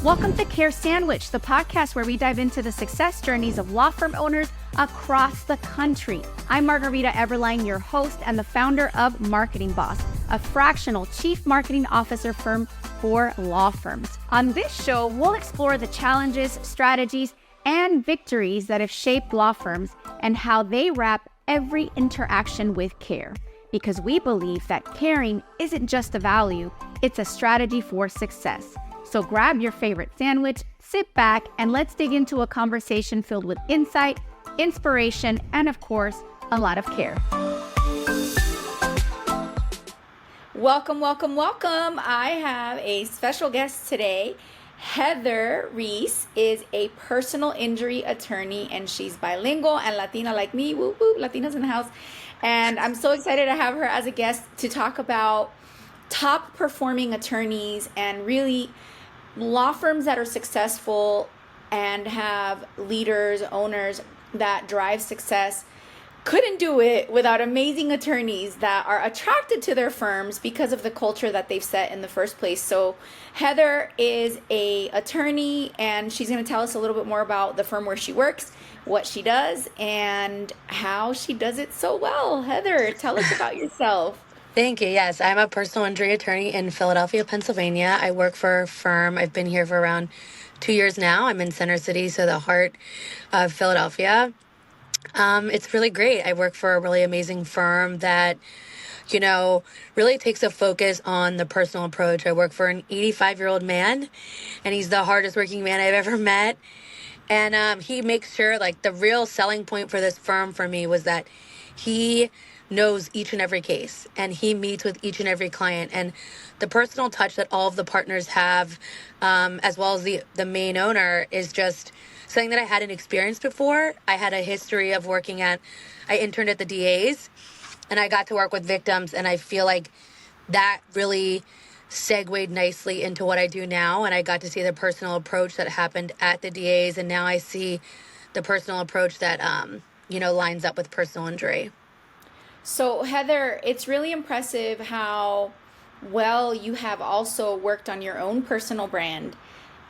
Welcome to Care Sandwich, the podcast where we dive into the success journeys of law firm owners across the country. I'm Margarita Everline, your host and the founder of Marketing Boss, a fractional chief marketing officer firm for law firms. On this show, we'll explore the challenges, strategies, and victories that have shaped law firms and how they wrap every interaction with care. Because we believe that caring isn't just a value, it's a strategy for success. So grab your favorite sandwich, sit back, and let's dig into a conversation filled with insight, inspiration, and of course, a lot of care. Welcome, welcome, welcome. I have a special guest today. Heather Reese is a personal injury attorney, and she's bilingual and Latina like me. Woo woo, Latinas in the house. And I'm so excited to have her as a guest to talk about top performing attorneys and really law firms that are successful and have leaders, owners that drive success. Couldn't do it without amazing attorneys that are attracted to their firms because of the culture that they've set in the first place. So Heather is a attorney, and she's going to tell us a little bit more about the firm where she works, what she does, and how she does it so well. Heather, tell us about yourself. Thank you. Yes, I'm a personal injury attorney in Philadelphia, Pennsylvania. I work for a firm. I've been here for around 2 years now. I'm in Center City, so the heart of Philadelphia. It's really great. I work for a really amazing firm that, really takes a focus on the personal approach. I work for an 85-year-old man, and he's the hardest working man I've ever met. And he makes sure, the real selling point for this firm for me was that he knows each and every case, and he meets with each and every client, and the personal touch that all of the partners have, as well as the main owner, is just something that I hadn't experienced before. I had a history of I interned at the DAs, and I got to work with victims, and I feel like that really segued nicely into what I do now, and I got to see the personal approach that happened at the DAs, and now I see the personal approach that lines up with personal injury. So Heather, it's really impressive how well you have also worked on your own personal brand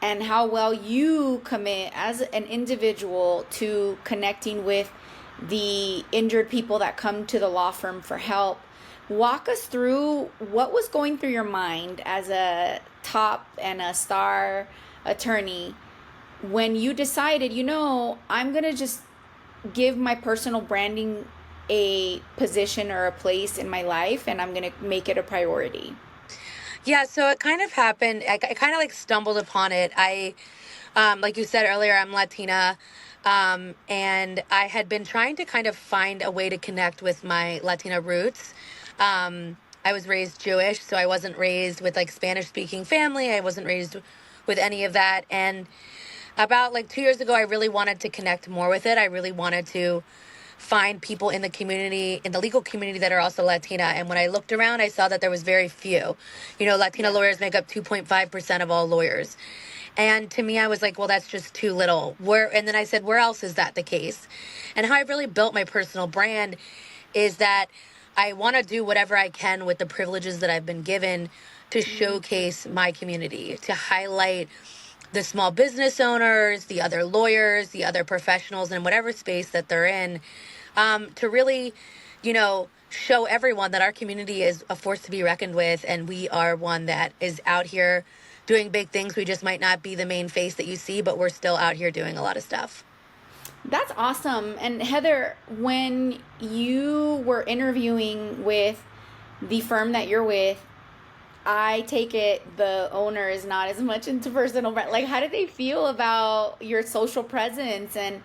and how well you commit as an individual to connecting with the injured people that come to the law firm for help. Walk us through what was going through your mind as a top and a star attorney when you decided, I'm going to just give my personal branding a position or a place in my life, and I'm going to make it a priority. Yeah, so it kind of happened. I kind of stumbled upon it. I, like you said earlier, I'm Latina, and I had been trying to kind of find a way to connect with my Latina roots. I was raised Jewish, so I wasn't raised with Spanish-speaking family. I wasn't raised with any of that. And about 2 years ago, I really wanted to connect more with it. I really wanted to find people in the community, in the legal community, that are also Latina. And when I looked around, I saw that there was very few. Latina lawyers make up 2.5% of all lawyers. And to me, I was like, well, that's just too little. And then I said, where else is that the case? And how I really built my personal brand is that I want to do whatever I can with the privileges that I've been given to showcase my community, to highlight the small business owners, the other lawyers, the other professionals in whatever space that they're in, to really, show everyone that our community is a force to be reckoned with, and we are one that is out here doing big things. We just might not be the main face that you see, but we're still out here doing a lot of stuff. That's awesome. And Heather, when you were interviewing with the firm that you're with, I take it the owner is not as much into personal brand. How did they feel about your social presence? And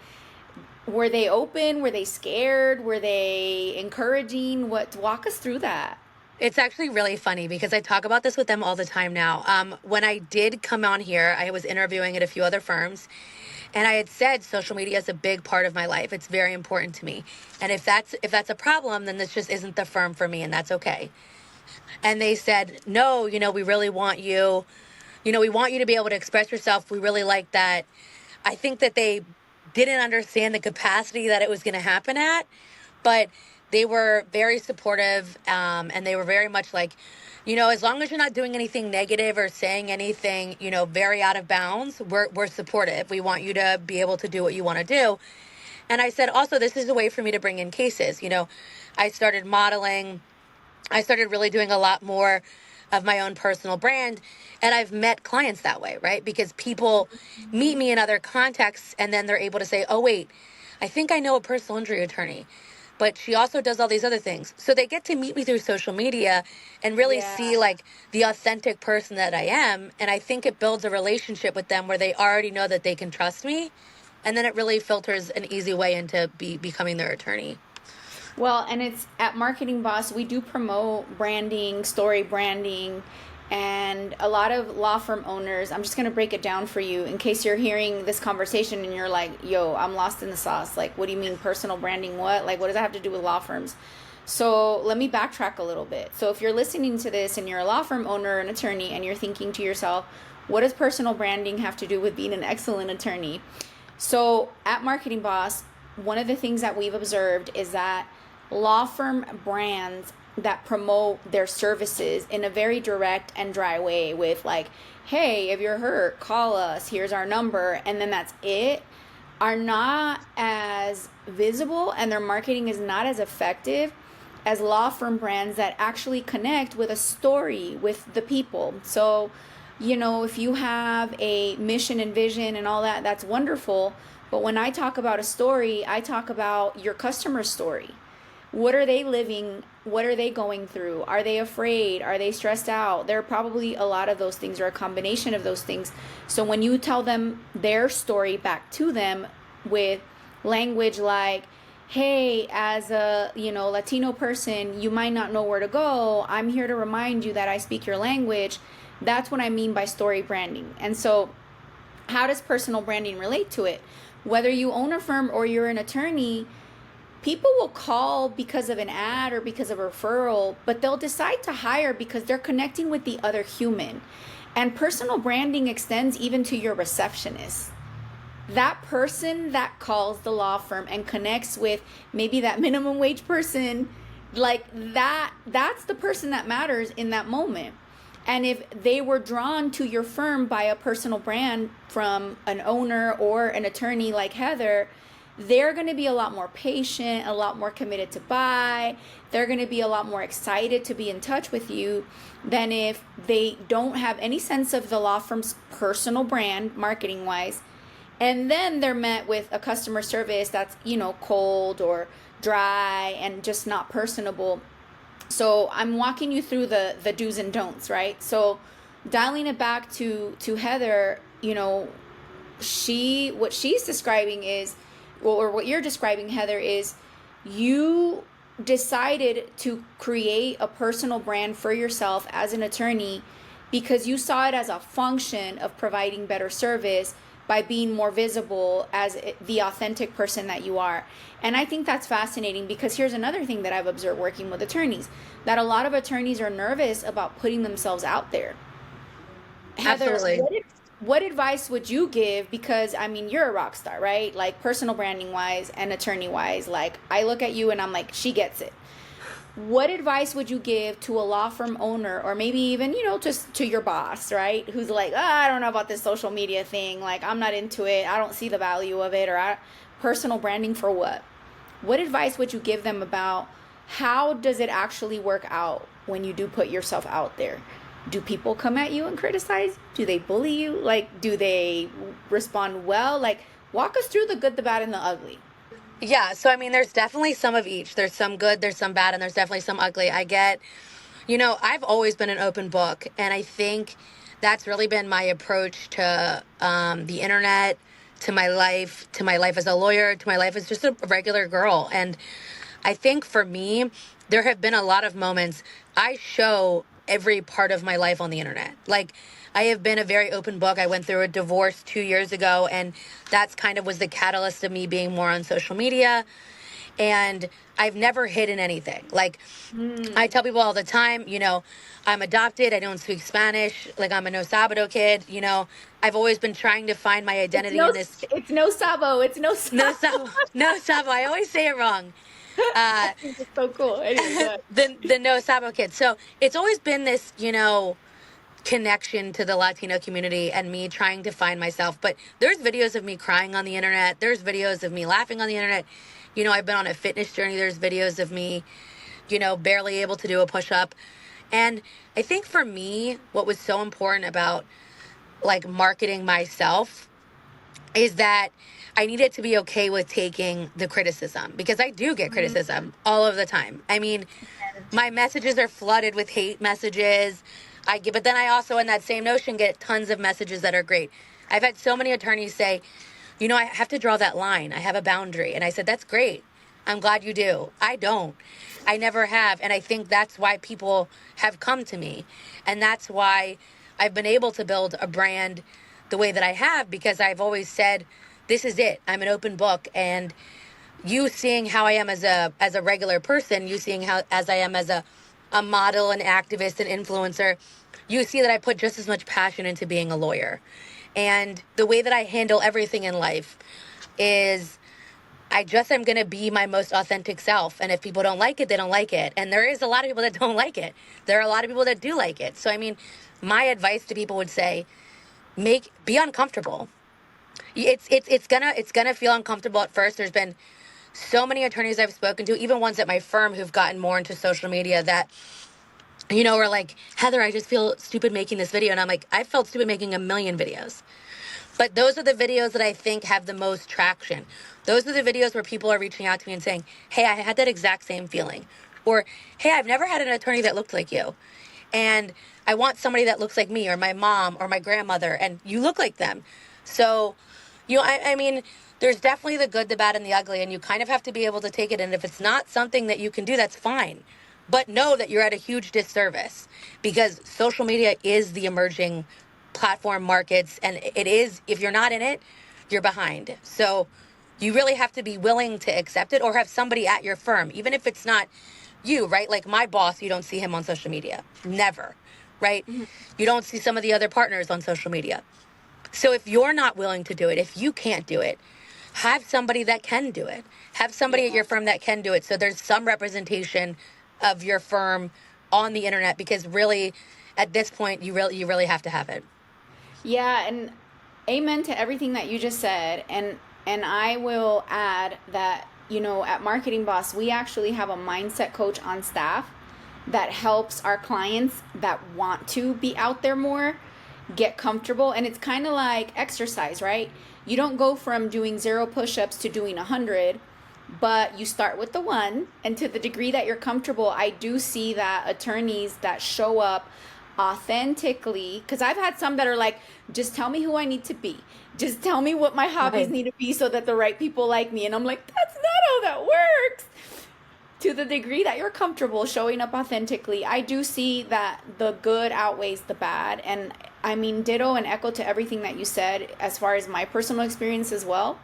were they open? Were they scared? Were they encouraging? Walk us through that. It's actually really funny because I talk about this with them all the time now. When I did come on here, I was interviewing at a few other firms, and I had said social media is a big part of my life. It's very important to me. And if that's a problem, then this just isn't the firm for me, and that's okay. And they said, no, we really want you, we want you to be able to express yourself. We really like that. I think that they didn't understand the capacity that it was going to happen at, but they were very supportive, and they were very much like, as long as you're not doing anything negative or saying anything, very out of bounds, we're supportive. We want you to be able to do what you want to do. And I said, also, this is a way for me to bring in cases. I started modeling. I started really doing a lot more of my own personal brand. And I've met clients that way, right? Because people meet me in other contexts and then they're able to say, oh, wait, I think I know a personal injury attorney, but she also does all these other things. So they get to meet me through social media and really Yeah. see like the authentic person that I am. And I think it builds a relationship with them where they already know that they can trust me. And then it really filters an easy way into becoming their attorney. Well, and it's at Marketing Boss, we do promote branding, story branding, and a lot of law firm owners. I'm just going to break it down for you in case you're hearing this conversation and you're like, yo, I'm lost in the sauce. Like, what do you mean personal branding? What? Like, what does that have to do with law firms? So let me backtrack a little bit. So if you're listening to this and you're a law firm owner or an attorney and you're thinking to yourself, what does personal branding have to do with being an excellent attorney? So at Marketing Boss, one of the things that we've observed is that law firm brands that promote their services in a very direct and dry way with like, hey, if you're hurt, call us, here's our number, and then that's it, are not as visible and their marketing is not as effective as law firm brands that actually connect with a story with the people. So, if you have a mission and vision and all that, that's wonderful. But when I talk about a story, I talk about your customer's story. What are they living? What are they going through? Are they afraid? Are they stressed out? There are probably a lot of those things or a combination of those things. So when you tell them their story back to them with language like, hey, as a Latino person, you might not know where to go. I'm here to remind you that I speak your language. That's what I mean by story branding. And so how does personal branding relate to it? Whether you own a firm or you're an attorney, people will call because of an ad or because of a referral, but they'll decide to hire because they're connecting with the other human. And personal branding extends even to your receptionist. That person that calls the law firm and connects with maybe that minimum wage person, like that's the person that matters in that moment. And if they were drawn to your firm by a personal brand from an owner or an attorney like Heather, they're going to be a lot more patient, a lot more committed to buy. They're going to be a lot more excited to be in touch with you than if they don't have any sense of the law firm's personal brand, marketing wise. And then they're met with a customer service that's, cold or dry and just not personable. So I'm walking you through the do's and don'ts, right? So dialing it back to Heather, what she's describing is, or what you're describing, Heather, is you decided to create a personal brand for yourself as an attorney because you saw it as a function of providing better service by being more visible as the authentic person that you are. And I think that's fascinating because here's another thing that I've observed working with attorneys, that a lot of attorneys are nervous about putting themselves out there. Heather, Absolutely. what advice would you give? Because you're a rock star, right? Like personal branding wise and attorney wise, like I look at you and I'm like, she gets it. What advice would you give to a law firm owner or maybe even, just to your boss, right? Who's like, I don't know about this social media thing. Like, I'm not into it. I don't see the value of it. Or personal branding for what? What advice would you give them about how does it actually work out when you do put yourself out there? Do people come at you and criticize? Do they bully you? Like, do they respond well? Like, walk us through the good, the bad, and the ugly. Yeah, so there's definitely some of each. There's some good, there's some bad, and there's definitely some ugly. I've always been an open book, and I think that's really been my approach to the internet, to my life as a lawyer, to my life as just a regular girl. And I think for me, there have been a lot of moments I show every part of my life on the internet. Like, I have been a very open book. I went through a divorce 2 years ago, and that's kind of was the catalyst of me being more on social media. And I've never hidden anything. Like, I tell people all the time, I'm adopted. I don't speak Spanish. Like, I'm a no Sabado kid. I've always been trying to find my identity in this. It's no sabo. It's no sabo. No Sabo. No Sabo. I always say it wrong. Uh, It's so cool. Anyway, go ahead. the No Sabo kids. So it's always been this, connection to the Latino community and me trying to find myself. But there's videos of me crying on the internet. There's videos of me laughing on the internet. I've been on a fitness journey. There's videos of me, barely able to do a push up. And I think for me, what was so important about like marketing myself is that I needed to be okay with taking the criticism, because I do get criticism all of the time. I mean, my messages are flooded with hate messages. But then I also, in that same notion, get tons of messages that are great. I've had so many attorneys say, I have to draw that line. I have a boundary. And I said, that's great. I'm glad you do. I don't. I never have. And I think that's why people have come to me. And that's why I've been able to build a brand the way that I have, because I've always said, this is it. I'm an open book. And you seeing how I am as a regular person, you seeing how as I am as a model, an activist, an influencer, you see that I put just as much passion into being a lawyer. And the way that I handle everything in life is I just am going to be my most authentic self. And if people don't like it, they don't like it. And there is a lot of people that don't like it. There are a lot of people that do like it. So, I mean, my advice to people would say, be uncomfortable. It's gonna feel uncomfortable at first. There's been so many attorneys I've spoken to, even ones at my firm who've gotten more into social media that, are like, Heather, I just feel stupid making this video. And I'm like, I felt stupid making a million videos. But those are the videos that I think have the most traction. Those are the videos where people are reaching out to me and saying, hey, I had that exact same feeling. Or, hey, I've never had an attorney that looked like you. And I want somebody that looks like me, or my mom or my grandmother, and you look like them. So, I mean, there's definitely the good, the bad, and the ugly, and you kind of have to be able to take it. And if it's not something that you can do, that's fine. But know that you're at a huge disservice, because social media is the emerging platform markets, and it is, if you're not in it, you're behind. So you really have to be willing to accept it, or have somebody at your firm, even if it's not you, right? Like my boss, you don't see him on social media. Never, right? Mm-hmm. You don't see some of the other partners on social media. So if you're not willing to do it, if you can't do it, have somebody that can do it. Have somebody at your firm that can do it. So there's some representation of your firm on the internet, because really at this point you really have to have it. Yeah, and amen to everything that you just said. And I will add that, at Marketing Boss, we actually have a mindset coach on staff that helps our clients that want to be out there more get comfortable. And it's kind of like exercise, right? You don't go from doing 0 push-ups to doing 100, but you start with the 1. And to the degree that you're comfortable, I do see that attorneys that show up authentically, because I've had some that are like, just tell me who I need to be, just tell me what my hobbies need to be so that the right people like me. And I'm like, that's not how that works. To the degree that you're comfortable showing up authentically, I do see that the good outweighs the bad. And I mean, ditto and echo to everything that you said as far as my personal experience as well.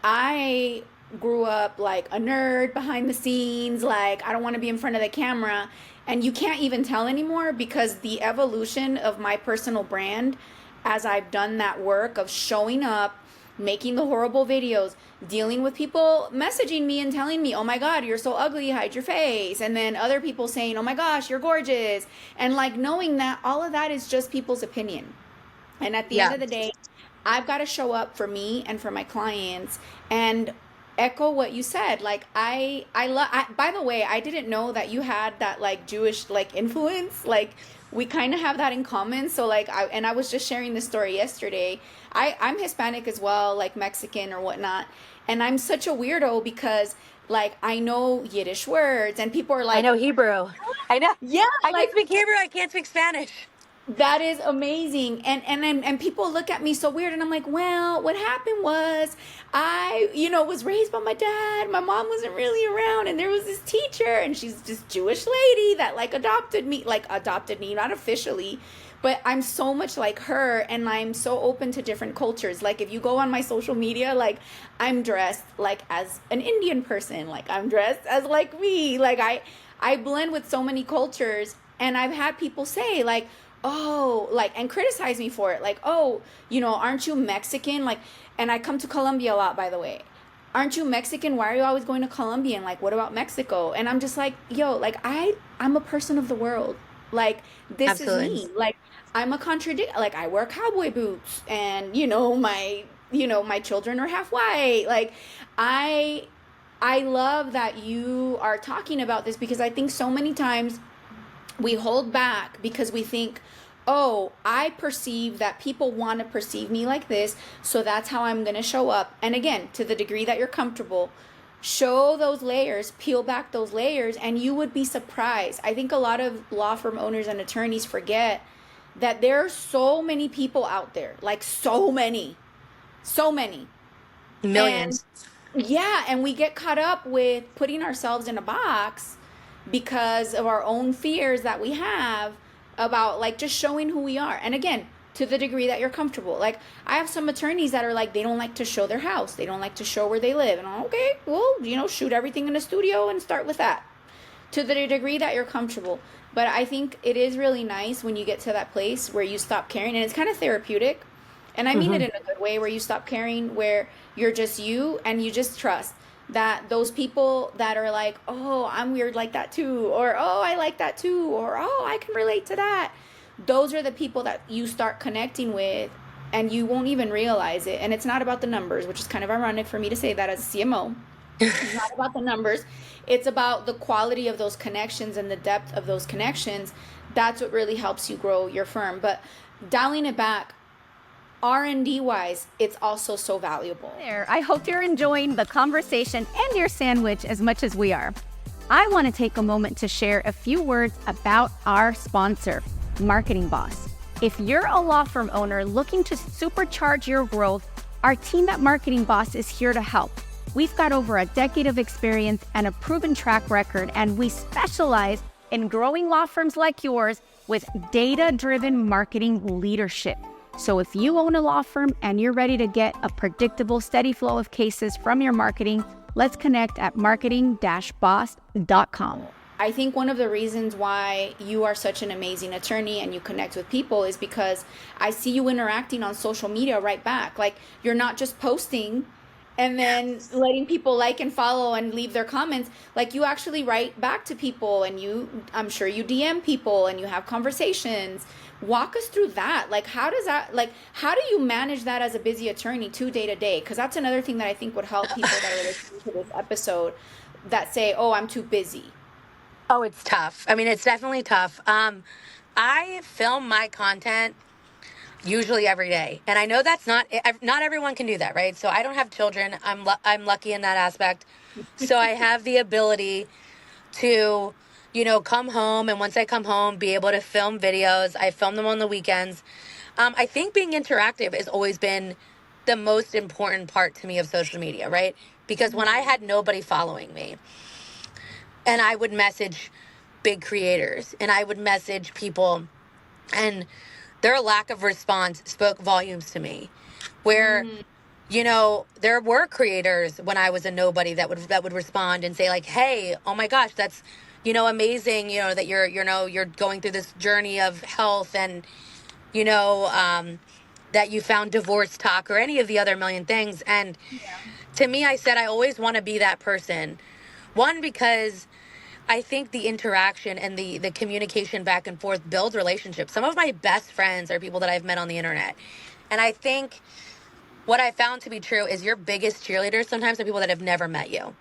I grew up like a nerd behind the scenes, like I don't want to be in front of the camera. And you can't even tell anymore, because the evolution of my personal brand, as I've done that work of showing up, making the horrible videos, dealing with people messaging me and telling me, oh my God, you're so ugly, hide your face. And then other people saying, oh my gosh, you're gorgeous. And like knowing that all of that is just people's opinion. And at the end of the day, I've got to show up for me and for my clients. And echo what you said. Like by the way, I didn't know that you had that like Jewish like influence. Like we kind of have that in common. So like I was just sharing this story yesterday. I'm Hispanic as well, like Mexican or whatnot. And I'm such a weirdo because like I know Yiddish words and people are like, I know Hebrew. I know. Yeah, I like can speak Hebrew. I can't speak Spanish. that is amazing. And people look at me so weird, and I'm like, well, what happened was I, was raised by my dad. My mom wasn't really around, and there was this teacher, and she's this Jewish lady that like adopted me, not officially, but I'm so much like her, and I'm so open to different cultures. Like if you go on my social media, like I'm dressed like as an Indian person, like I'm dressed as like me, like I blend with so many cultures. And I've had people say like, oh, like, and criticize me for it. Like, oh, aren't you Mexican? Like, and I come to Colombia a lot, by the way. aren't you Mexican? Why are you always going to Colombia? And like, what about Mexico? And I'm just like, yo, like I'm a person of the world. Like this is Absolutely. me. Like I'm a contradict. Like I wear cowboy boots, and my children are half white. Like I I love that you are talking about this because I think so many times we hold back because we think, oh, I perceive that people want to perceive me like this, so that's how I'm going to show up. And again, to the degree that you're comfortable, show those layers, peel back those layers, and you would be surprised. I think a lot of law firm owners and attorneys forget that there are so many people out there, like so many, so many. And Millions. yeah, and we get caught up with putting ourselves in a box because of our own fears that we have about like just showing who we are. And again, to the degree that you're comfortable. Like I have some attorneys that are like they don't like to show their house. They don't like to show where they live. And I'm okay, well, shoot everything in a studio and start with that. To the degree that you're comfortable. But I think it is really nice when you get to that place where you stop caring and it's kind of therapeutic. And I mean it Hmm. in a good way where you stop caring, where you're just you and you just trust that those people that are like, oh, I'm weird like that too, or oh, I like that too, or oh, I can relate to that. Those are the people that you start connecting with and you won't even realize it. And it's not about the numbers, which is kind of ironic for me to say that as a CMO. It's not about the numbers. It's about the quality of those connections and the depth of those connections. That's what really helps you grow your firm. But dialing it back, R&D wise, it's also so valuable. There, I hope you're enjoying the conversation and your sandwich as much as we are. I want to take a moment to share a few words about our sponsor, Marketing Boss. If you're a law firm owner looking to supercharge your growth, our team at Marketing Boss is here to help. We've got over a decade of experience and a proven track record, and we specialize in growing law firms like yours with data-driven marketing leadership. So if you own a law firm and you're ready to get a predictable, steady flow of cases from your marketing, let's connect at marketing-boss.com. I think one of the reasons why you are such an amazing attorney and you connect with people is because I see you interacting on social media right back. Like you're not just posting and then letting people like and follow and leave their comments. Like you actually write back to people and I'm sure you DM people and you have conversations. Walk us through that. Like how do you manage that as a busy attorney too day to day? Because that's another thing that I think would help people that are listening to this episode that say, oh, I'm too busy. Oh, it's tough. I mean, it's definitely tough. I film my content usually every day, and I know that's not everyone can do that, right? So I don't have children. I'm lucky in that aspect. So I have the ability to, come home, and once I come home, be able to film videos. I film them on the weekends. I think being interactive has always been the most important part to me of social media, right? Because when I had nobody following me, and I would message big creators and I would message people, and their lack of response spoke volumes to me. Where, there were creators when I was a nobody that would respond and say like, "Hey, oh my gosh, that's amazing, that you're going through this journey of health, and that you found divorce talk or any of the other million things." And to me, I said I always want to be that person. One, because I think the interaction and the communication back and forth builds relationships. Some of my best friends are people that I've met on the internet. And I think what I found to be true is your biggest cheerleaders sometimes are people that have never met you,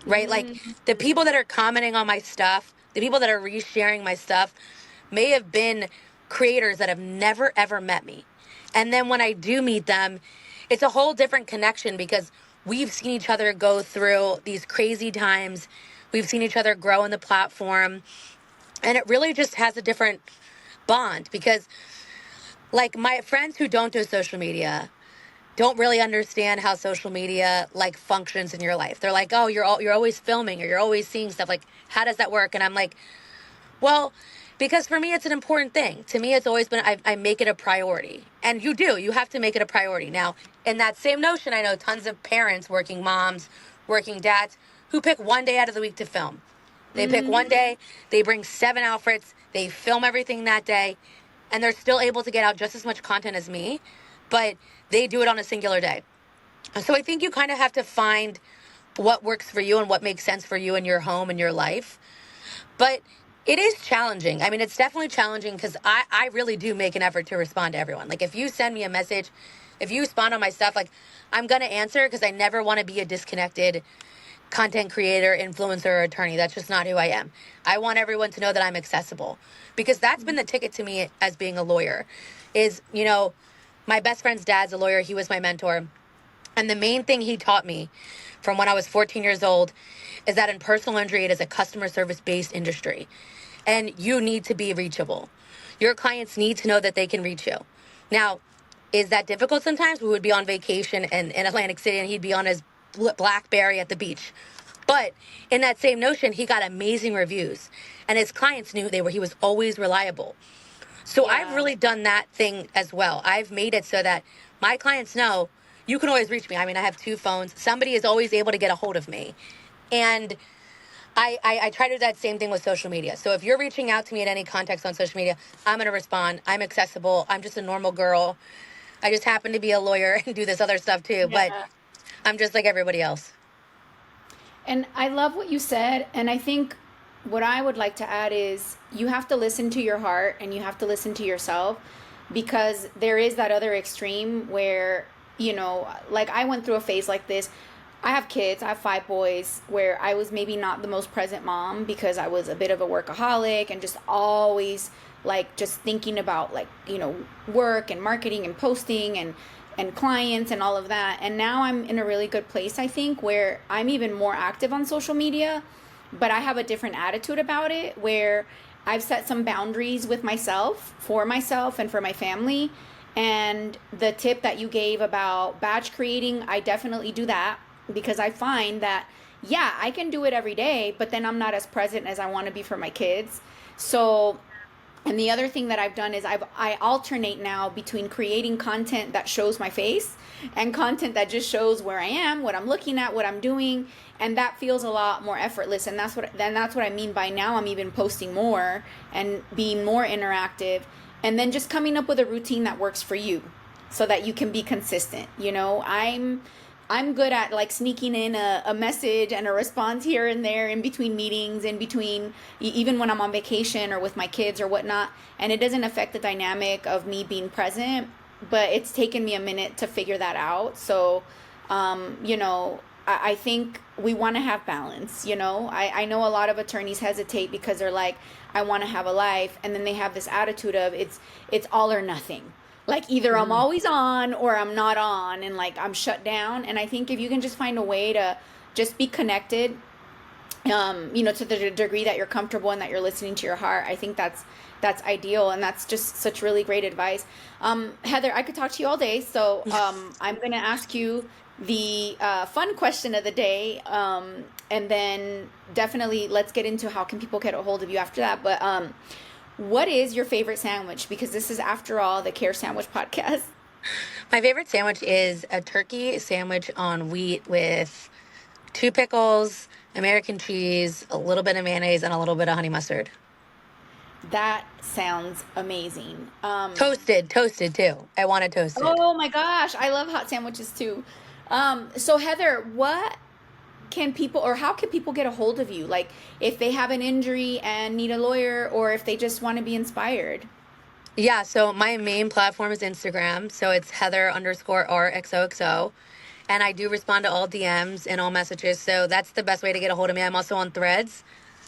right? Like the people that are commenting on my stuff, the people that are resharing my stuff may have been creators that have never, ever met me. And then when I do meet them, it's a whole different connection because we've seen each other go through these crazy times. We've seen each other grow in the platform, and it really just has a different bond because, like, my friends who don't do social media don't really understand how social media like functions in your life. They're like, "Oh, you're always filming or you're always seeing stuff. Like, how does that work?" And I'm like, "Well, because for me, it's an important thing. To me, it's always been I make it a priority, and you have to make it a priority." Now, in that same notion, I know tons of parents, working moms, working dads, who pick one day out of the week to film. They pick one day, they bring 7 outfits, they film everything that day, and they're still able to get out just as much content as me, but they do it on a singular day. So I think you kind of have to find what works for you and what makes sense for you in your home and your life. But it is challenging. I mean, it's definitely challenging because I really do make an effort to respond to everyone. Like, if you send me a message, if you respond on my stuff, like, I'm going to answer because I never want to be a disconnected content creator, influencer, or attorney. That's just not who I am. I want everyone to know that I'm accessible because that's been the ticket to me as being a lawyer is, my best friend's dad's a lawyer. He was my mentor. And the main thing he taught me from when I was 14 years old is that in personal injury, it is a customer service based industry and you need to be reachable. Your clients need to know that they can reach you. Now, is that difficult sometimes? We would be on vacation in Atlantic City and he'd be on his Blackberry at the beach. But in that same notion, he got amazing reviews and his clients knew he was always reliable. So I've Yeah. really done that thing as well. I've made it so that my clients know you can always reach me. I mean, I have two phones. Somebody is always able to get a hold of me. And I try to do that same thing with social media. So if you're reaching out to me in any context on social media, I'm going to respond. I'm accessible. I'm just a normal girl. I just happen to be a lawyer and do this other stuff too. But Yeah. I'm just like everybody else. And I love what you said. And I think what I would like to add is you have to listen to your heart and you have to listen to yourself because there is that other extreme where, like I went through a phase like this. I have kids, I have 5 boys, where I was maybe not the most present mom because I was a bit of a workaholic and just always like just thinking about like, work and marketing and posting and clients and all of that. And now I'm in a really good place, I think, where I'm even more active on social media, but I have a different attitude about it where I've set some boundaries with myself, for myself and for my family. And the tip that you gave about batch creating, I definitely do that because I find that, yeah, I can do it every day, but then I'm not as present as I want to be for my kids. So and the other thing that I've done is I alternate now between creating content that shows my face and content that just shows where I am, what I'm looking at, what I'm doing, and that feels a lot more effortless. And that's what I mean by now I'm even posting more and being more interactive, and then just coming up with a routine that works for you, so that you can be consistent. I'm good at like sneaking in a message and a response here and there in between meetings, in between even when I'm on vacation or with my kids or whatnot. And it doesn't affect the dynamic of me being present, but it's taken me a minute to figure that out. So, I think we want to have balance. I know a lot of attorneys hesitate because they're like, I want to have a life. And then they have this attitude of it's all or nothing, like either I'm always on or I'm not on, and like I'm shut down. And I think if you can just find a way to just be connected, to the degree that you're comfortable and that you're listening to your heart, I think that's ideal, and that's just such really great advice. Heather, I could talk to you all day, so I'm gonna ask you the fun question of the day, and then definitely let's get into how can people get a hold of you after that. But what is your favorite sandwich? Because this is, after all, the Care Sandwich podcast. My favorite sandwich is a turkey sandwich on wheat with 2 pickles, American cheese, a little bit of mayonnaise, and a little bit of honey mustard. That sounds amazing. Toasted too. I want it toasted. Oh my gosh, I love hot sandwiches too. So Heather, how can people get a hold of you? Like if they have an injury and need a lawyer, or if they just want to be inspired. Yeah, so my main platform is Instagram. So it's Heather_RXOXO. And I do respond to all DMs and all messages. So that's the best way to get a hold of me. I'm also on Threads.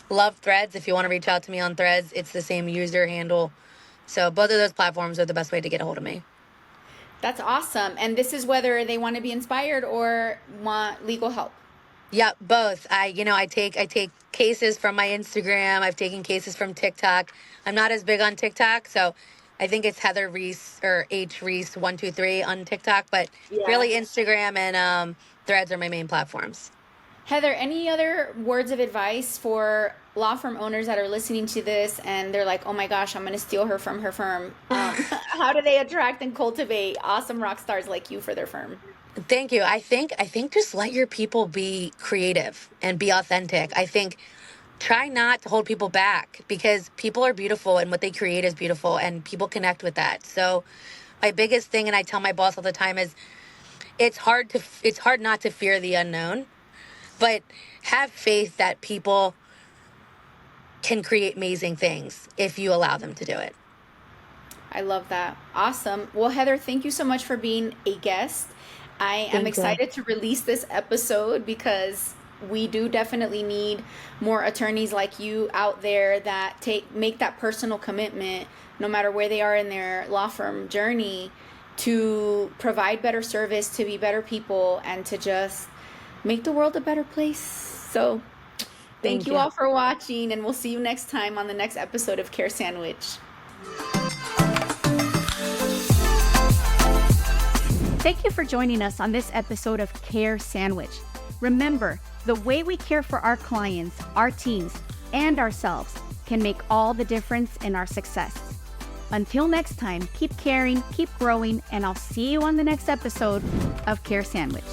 Love Threads. If you want to reach out to me on Threads, it's the same user handle. So both of those platforms are the best way to get a hold of me. That's awesome. And this is whether they want to be inspired or want legal help. Yeah, both. I take cases from my Instagram. I've taken cases from TikTok. I'm not as big on TikTok, so I think it's Heather Reese or H Reese 123 on TikTok, but Yeah. really Instagram and Threads are my main platforms. Heather, any other words of advice for law firm owners that are listening to this and they're like, oh my gosh, I'm going to steal her from her firm? How do they attract and cultivate awesome rock stars like you for their firm? Thank you. I think just let your people be creative and be authentic. I think try not to hold people back because people are beautiful and what they create is beautiful and people connect with that. So my biggest thing, and I tell my boss all the time, is it's hard not to fear the unknown, but have faith that people can create amazing things if you allow them to do it. I love that. Awesome. Well, Heather, thank you so much for being a guest. I am Thank you. excited to release this episode because we do definitely need more attorneys like you out there that make that personal commitment, no matter where they are in their law firm journey, to provide better service, to be better people, and to just make the world a better place. So thank Thank you you. all for watching, and we'll see you next time on the next episode of Care Sandwich. Thank you for joining us on this episode of Care Sandwich. Remember, the way we care for our clients, our teams, and ourselves can make all the difference in our success. Until next time, keep caring, keep growing, and I'll see you on the next episode of Care Sandwich.